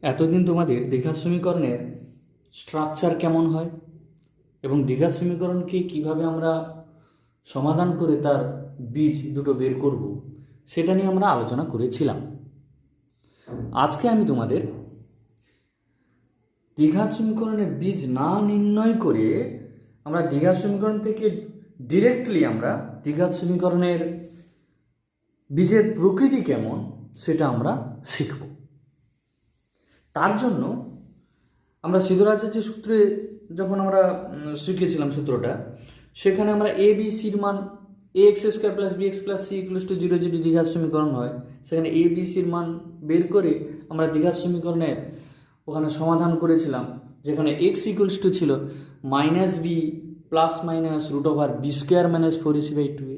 এতদিন তোমাদের দ্বিঘাত সমীকরণের স্ট্রাকচার কেমন হয় এবং দ্বিঘাত সমীকরণকে কিভাবে আমরা সমাধান করে তার বীজ দুটো বের করব সেটা নিয়ে আমরা আলোচনা করেছিলাম। আজকে আমি তোমাদের দ্বিঘাত সমীকরণের বীজ না নির্ণয় করে আমরা দ্বিঘাত সমীকরণ থেকে ডিরেক্টলি আমরা দ্বিঘাত সমীকরণের বীজের প্রকৃতি কেমন সেটা আমরা শিখব। তার জন্য আমরা সিদ্ধরাচার্যের সূত্রে যখন আমরা শিখেছিলাম সূত্রটা, সেখানে আমরা এ বি সির মান A x square plus B x plus C equals to zero যদি দ্বিঘাত সমীকরণ হয়, সেখানে এ বি সির মান বের করে আমরা দ্বিঘাত সমীকরণের ওখানে সমাধান করেছিলাম, যেখানে এক্স ইকুয়ালস টু ছিল minus B plus minus root over b square minus four a c by two a,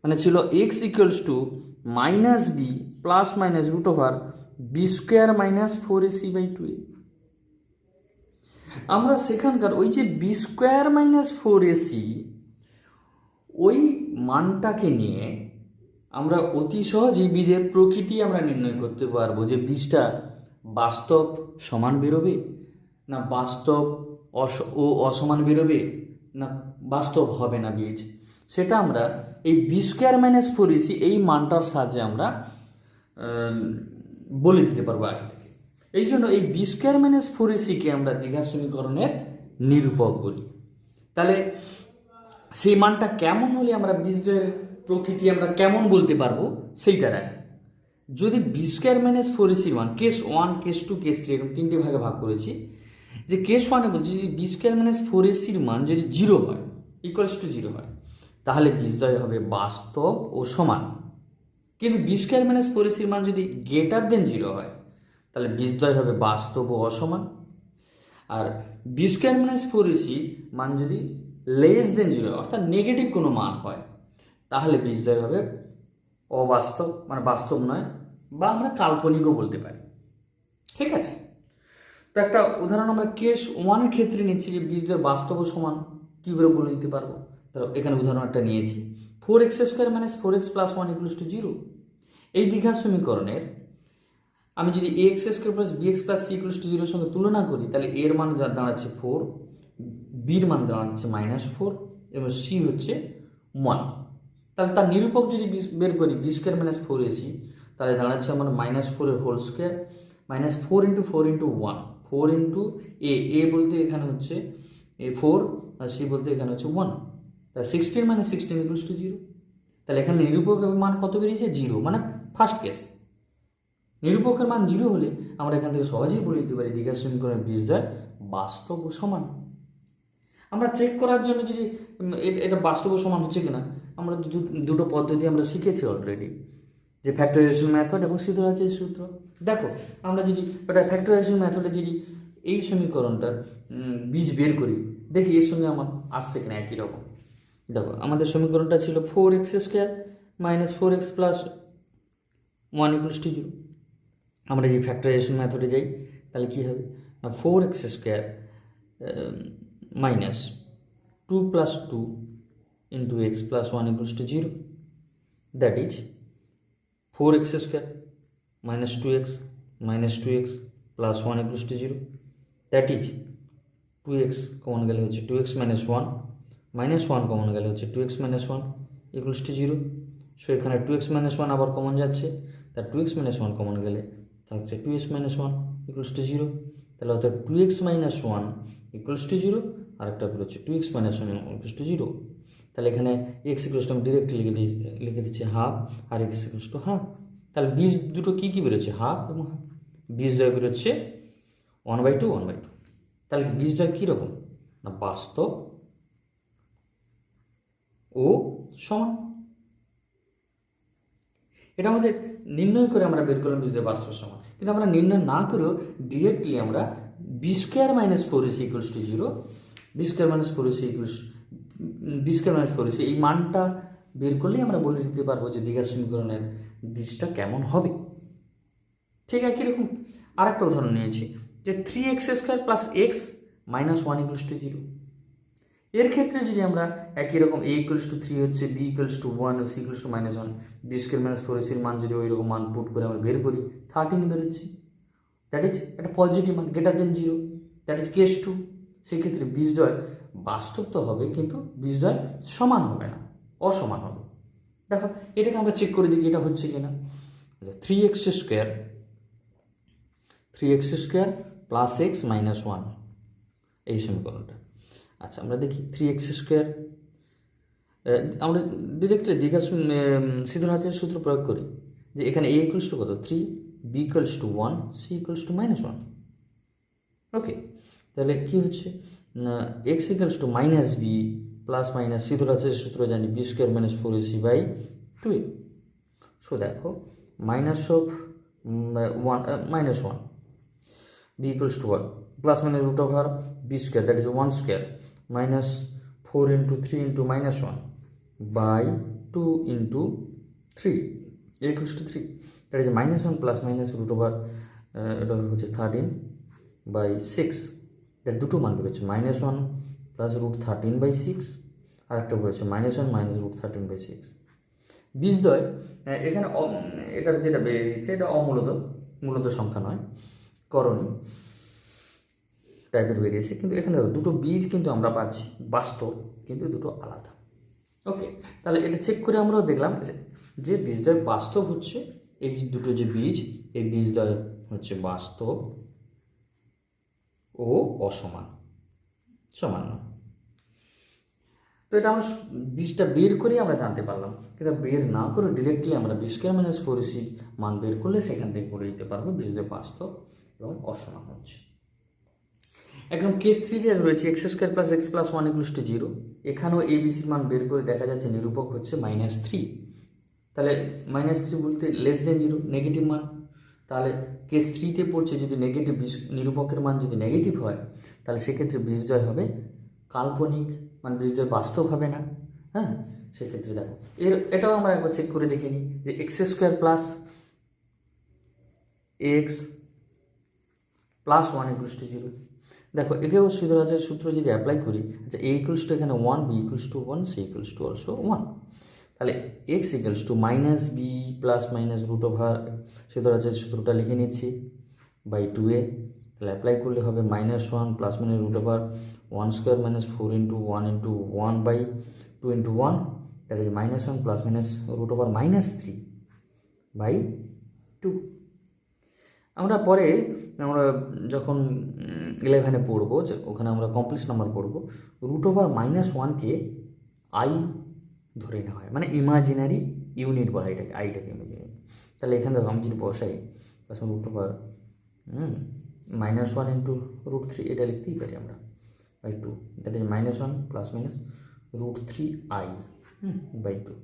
মানে ছিল x equals to minus B plus minus root over b square minus four a c by two a. আমরা সেখানকার ওই যে b square minus four a c ওই মানটাকে নিয়ে আমরা অতি সহজেই বীজের প্রকৃতি আমরা নির্ণয় করতে পারবো, যে বীজটা বাস্তব সমান বেরোবে না বাস্তব ও অসমান বেরোবে না বাস্তব হবে না বীজ, সেটা আমরা এই B square minus four AC এই মানটার সাহায্যে আমরা বলে দিতে পারবো আগে থেকে। এই জন্য এই বি স্কোয়ার মাইনাস ফোর এসিকে আমরা দ্বিঘাত সমীকরণের নিরূপক বলি। তাহলে সেই মানটা কেমন হলে আমরা বীজের প্রকৃতি আমরা কেমন বলতে পারবো সেইটা রাখি। যদি বি স্কোয়ার মাইনাস ফোর এসির মান case one, case two, case three এরকম তিনটে ভাগে ভাগ করেছি, যে কেস ওয়ানে বলছি যদি বি স্কোয়ার মাইনাস ফোর এসির মান যদি জিরো হয়, ইকুয়ালস টু জিরো হয়, তাহলে বীজদ্বয় হবে বাস্তব ও সমান। কিন্তু বি স্কোয়ার মাইনাস ফোর এসির মান যদি গ্রেটার দেন জিরো হয়, তাহলে বীজদ্বয় হবে বাস্তব ও অসমান। আর b square minus four a c মান যদি লেস দেন জিরো অর্থাৎ নেগেটিভ কোনো মান হয়, তাহলে বীজদ্বয় হবে অবাস্তব, মানে বাস্তব নয়, বা আমরা কাল্পনিকও বলতে পারি। ঠিক আছে, তো একটা উদাহরণ আমরা কেস ওয়ানের ক্ষেত্রে নিচ্ছি, যে বীজদ্বয় বাস্তব ও সমান কী করে বলে দিতে পারবো। তো এখানে উদাহরণ একটা নিয়েছি, four x square minus four x plus one equals to zero. এই দ্বিঘাত সমীকরণের আমি যদি a x square plus B x plus C equals to জিরোর সঙ্গে তুলনা করি, তাহলে এর মান দাঁড়াচ্ছে ফোর, বির মান দাঁড়াচ্ছে মাইনাস ফোর এবং সি হচ্ছে ওয়ান। তাহলে তার নিরূপক যদি বের করি b square minus four a c, তাহলে দাঁড়াচ্ছে আমার মাইনাস ফোরের whole square minus four into one, four into a বলতে এখানে হচ্ছে এ ফোর আর সি বলতে এখানে হচ্ছে ওয়ান। তাহলে sixteen minus sixteen equals to zero. তাহলে এখানে নিরূপকের মান কত বেরিয়েছে? জিরো, মানে ফার্স্ট কেস। নিরূপকের মান জিরো হলে আমরা এখান থেকে সহজেই বলে দিতে পারি দ্বিঘাত সমীকরণের বীজদ্বয় বাস্তব ও সমান। আমরা চেক করার জন্য যদি এটা বাস্তব ও সমান হচ্ছে কিনা, আমরা দুটো পদ্ধতি আমরা শিখেছি অলরেডি, যে ফ্যাক্টরাইজেশন মেথড এবং সিদ্ধরাচার্যের সূত্র। দেখো আমরা যদি ওটা ফ্যাক্টরাইজেশন মেথডে যদি এই সমীকরণটার বীজ বের করি, দেখি এর সঙ্গে আমার আসছে কিনা একই রকম। দেখো আমাদের সমীকরণটা ছিল four x square minus four x plus one equals to zero. আমরা যদি ফ্যাক্টরাইজেশন মেথডে যাই, তাহলে কী হবে না, four x square minus two plus two into X plus one equals to zero, that is four x square minus two X plus one equals to zero, that is two X common গেলে হচ্ছে two X minus one common গেলে হচ্ছে two X minus one equals to zero. So এখানে two X minus one আবার common যাচ্ছে, তার two X minus one common গেলে থাকছে two X minus one equals to zero. তাহলে অর্থাৎ two X minus one equals to zero, আরেকটা বেরোচ্ছে two X minus one equals to zero. তাহলে এখানে এক্স ইকুয়ালস টু আমি ডিরেক্টলি লিখে দিচ্ছি হাফ, আর এক্স ইকুয়ালস টু হাফ। তাহলে বীজ দুটো কী কী বেরোচ্ছে? হাফ এবং হাফ। বীজদ্বয় বেরোচ্ছে ওয়ান বাই টু। তাহলে বীজদ্বয় কীরকম না, বাস্তব ও সমান। এটা আমাদের নির্ণয় করে আমরা বের করলাম বীজদ্বয় বাস্তব সমান। কিন্তু আমরা নির্ণয় না করেও ডিরেক্টলি আমরা B square minus four AC equals to zero, B square minus four AC এই মানটা বের করলেই আমরা বলে দিতে পারবো যে দ্বিঘাত সমীকরণের বীজটা কেমন হবে। ঠিক আছে, কীরকম আরেকটা উদাহরণ নিয়েছি, যে three X square plus X minus one equals to zero. এর ক্ষেত্রে যদি আমরা একই রকম এ ইকুয়ালস টু থ্রি হচ্ছে, B equals to one, C equals to minus one, B square minus four এসির মান যদি ওই রকম মান পুট করে আমরা বের করি, 13 বেরোচ্ছে। দ্যাট ইজ একটা পজিটিভ মান greater than 0, that is case 2। সেক্ষেত্রে বীজদ্বয় বাস্তব তো হবে কিন্তু বীজদ্বয় সমান হবে না, অসমান হবে। দেখো এটাকে আমরা চেক করে দেখি এটা হচ্ছে কিনা। আচ্ছা, 3x² প্লাস এক্স মাইনাস 1 এই সমীকরণটা। আচ্ছা আমরা দেখি 3x², আমরা ডিরেক্টলি সিদ্ধান্তের সূত্র প্রয়োগ করি যে এখানে a ইকুয়ালস টু কত 3, b equals to 1, c equals to -1। Okay, তাহলে কি হচ্ছে x equals to minus B plus minus সিদ্ধান্তের সূত্র জানি b² - 4ac by 2a। So দেখো minus of 1 b equals to 1 plus minus root over b square, that is 1 square, minus 4 into 3 into minus 1 by 2 into 3 equals to 3, that is minus 1 plus minus root over এটা হচ্ছে 13 by 6, that দুটো মান বেরোচ্ছে -1 plus root 13 by 6 আর একটা বেরোচ্ছে -1 minus root 13 by 6। বীজদ্বয় এখানে এটা যেটা বেরিয়েছে এটা মূলত সংখ্যা নয়, করণী টাইপের বেরিয়েছে, কিন্তু এখানে দেখো দুটো বীজ কিন্তু আমরা পাচ্ছি বাস্তব, কিন্তু দুটো আলাদা। ওকে, তাহলে এটা চেক করে আমরাও দেখলাম যে বীজদ্বয় বাস্তব হচ্ছে এই দুটো যে বীজ, এই বীজদ্বয় হচ্ছে বাস্তব ও সমান নয়। তো এটা আমরা বীজটা বের করেই আমরা জানতে পারলাম, কিন্তু বের না করে ডিরেক্টলি আমরা b² - 4ac মান বের করলে সেখান থেকে করে দিতে পারবো বীজদ্বয় বাস্তব এবং অসমান হচ্ছে। একদম কেস 3 দিয়ে রয়েছে x² + x + 1 = 0। এখানেও এবিসির মান বের করে দেখা যাচ্ছে নিরূপক হচ্ছে -3। তাহলে -3 বলতে লেস দেন 0, নেগেটিভ মান। তাহলে কেস 3তে পড়ছে যদি নেগেটিভ নিরূপকের মান যদি নেগেটিভ হয় তাহলে সেক্ষেত্রে বীজদ্বয় হবে কাল্পনিক, মানে বীজদ্বয় বাস্তব হবে না। হ্যাঁ, সেক্ষেত্রে দেখো এটাও আমরা একবার চেক করে দেখে নিই যে x² + x + 1 = 0। দেখো একেও সিদ্ধান্তের সূত্র যদি অ্যাপ্লাই করি, আচ্ছা a ইকুয়ালস টু এখানে 1, b equals to 1, c equals to also 1, তাহলে x equals to -b plus minus root over সিদ্ধান্তের সূত্রটা লিখে নিচ্ছি বাই 2a। তাহলে অ্যাপ্লাই করলে হবে -1 plus minus root over 1² - 4 into 1 into 1 by 2 into 1, that is -1 plus minus root over -3 by 2। আমরা পরে আমরা যখন 11-এ পড়বো যে ওখানে আমরা কমপ্লেক্স নাম্বার পড়বো, রুট ওভার -1কে আই ধরে নেওয়া হয়, মানে ইমাজিনারি ইউনিট বলা এটাকে, আইটাকে ইমাজিনারি। তাহলে এখানে দেখো আমি যদি বসাই রুট ওভার -1 into √3 এটা লিখতেই পারি আমরা by 2, that is -1 plus minus √3i by 2।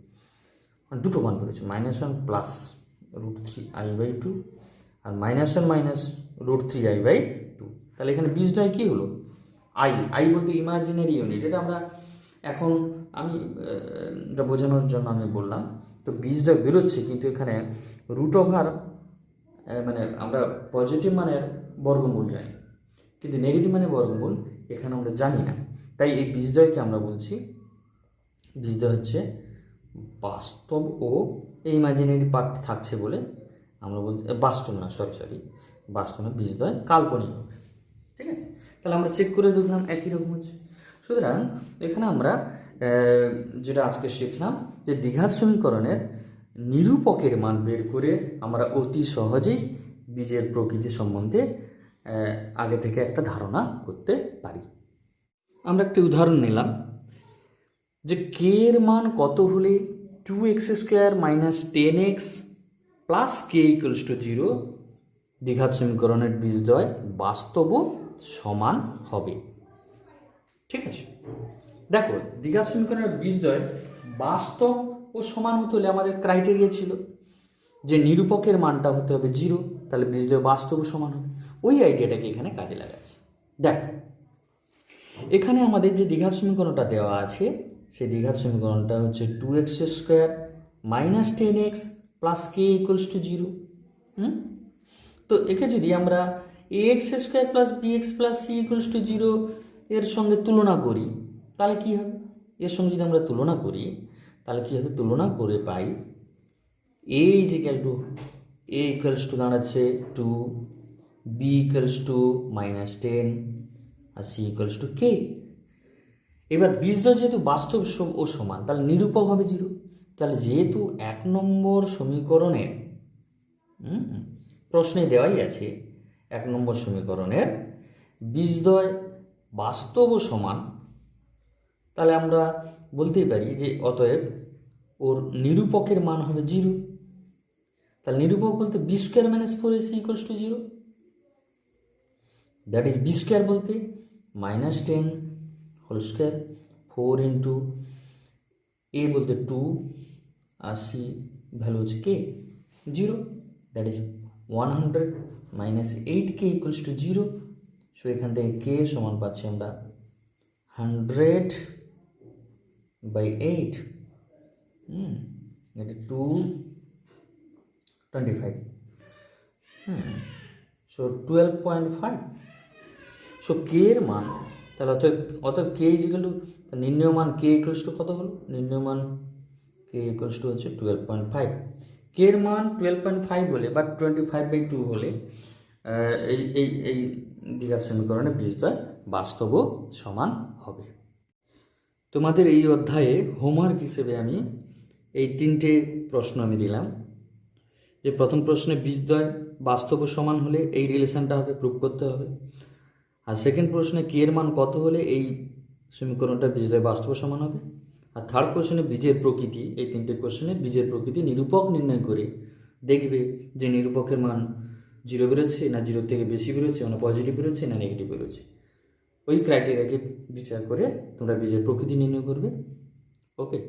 দুটো মান বেরোচ্ছে -1 প্লাস √3i বাই 2 আর -1 মাইনাস √3i বাই 2। তাহলে এখানে বীজদ্বয় কী হলো আই বলতে ইমাজিনারি ইউনিট। এটা আমরা এখন এটা বোঝানোর জন্য আমি বললাম। তো বীজদ্বয় বেরোচ্ছে কিন্তু এখানে রুট ওভার মানে আমরা পজিটিভ মানের বর্গমূল জানি, কিন্তু নেগেটিভ মানের বর্গমূল এখানে আমরা জানি না। তাই এই বীজদ্বয়কে আমরা বলছি বীজদ্বয় হচ্ছে বাস্তব ও এই ইমাজিনারি পার্ট থাকছে বলে আমরা বলছি বাস্তব না, বাস্তব না, বীজদ্বয় কাল্পনিক হবে। ঠিক আছে, তাহলে আমরা চেক করে দেখলাম একই রকম হচ্ছে। সুতরাং এখানে আমরা যেটা আজকে শিখলাম যে দ্বিঘাত সমীকরণের নিরূপকের মান বের করে আমরা অতি সহজেই বীজের প্রকৃতি সম্বন্ধে আগে থেকে একটা ধারণা করতে পারি। আমরা একটি উদাহরণ নিলাম যে কে এর মান কত হলে 2x² - 10x + k = 0 দ্বিঘাত সমীকরণের বীজদ্বয় বাস্তব ও সমান হবে। ঠিক আছে, দেখো দ্বিঘাত সমীকরণের বীজদ্বয় বাস্তব ও সমান হতে হলে আমাদের ক্রাইটেরিয়া ছিল যে নিরূপকের মানটা হতে হবে 0, তাহলে বীজদ্বয় বাস্তব ও সমান হবে। ওই আইডিয়াটাকে এখানে কাজে লাগাচ্ছি। দেখো এখানে আমাদের যে দ্বিঘাত সমীকরণটা দেওয়া আছে সেই দ্বিঘাত সমীকরণটা হচ্ছে 2x² - 10x + k = 0। তো একে যদি আমরা ax² + bx + c = 0 এর সঙ্গে তুলনা করি তাহলে কি হবে? এর সঙ্গে যদি আমরা তুলনা করি তাহলে কী হবে? তুলনা করে পাই a = দাঁড়াচ্ছে 2, বি ইকুয়ালস টু -10 আর সি ইকুয়ালস টু কে। এবার বীজদ্বয় যেহেতু বাস্তব ও সমান, তাহলে নিরূপক হবে 0। তাহলে যেহেতু 1 নম্বর সমীকরণের প্রশ্নে দেওয়াই আছে 1 নম্বর সমীকরণের বীজদ্বয় বাস্তব ও সমান, তাহলে আমরা বলতেই পারি যে অতএব ওর নিরূপকের মান হবে 0। তাহলে নিরূপক বলতে B square minus 4ac equals to 0, that is B square বলতে -10 হোল স্কোয়ার 4 ইন্টু এ বলতে 2 আর সি ভ্যালু হচ্ছে কে 0, that is 100 -8k equals to 0। So এখান থেকে কে সমান পাচ্ছি আমরা 100/8, এটা 225, সো 12.5। সো কে এর মান তাহলে অতএব কে ইজিক্যাল টু নির্ণয় মান কে ইকুয়ালস টু কত হলো? নির্ণয় মান কে ইকুয়ালস টু হচ্ছে 12.5। কে এর মান 12.5 হলে বা 25/2 হলে এই দ্বিঘাত সমীকরণে বীজদ্বয় বাস্তব ও সমান হবে। তোমাদের এই অধ্যায়ে হোমওয়ার্ক হিসেবে আমি এই 3টে প্রশ্ন আমি দিলাম, যে প্রথম প্রশ্নে বীজদ্বয় বাস্তব ও সমান হলে এই রিলেশনটা হবে, প্রুভ করতে হবে। আর সেকেন্ড প্রশ্নে কে এর মান কত হলে এই সমীকরণটা বীজদ্বয় বাস্তব ও সমান হবে। আর থার্ড কোশ্চেনে বীজের প্রকৃতি, এই 3টে কোশ্চেনে বীজের প্রকৃতি নিরূপক নির্ণয় করে দেখবে যে নিরূপকের মান 0 বেরোচ্ছে না 0 থেকে বেশি বেরোচ্ছে, মানে পজিটিভ বেরোচ্ছে না নেগেটিভ বেরোচ্ছে। ওই ক্রাইটেরিয়াকে বিচার করে তোমরা বীজের প্রকৃতি নির্ণয় করবে। ওকে।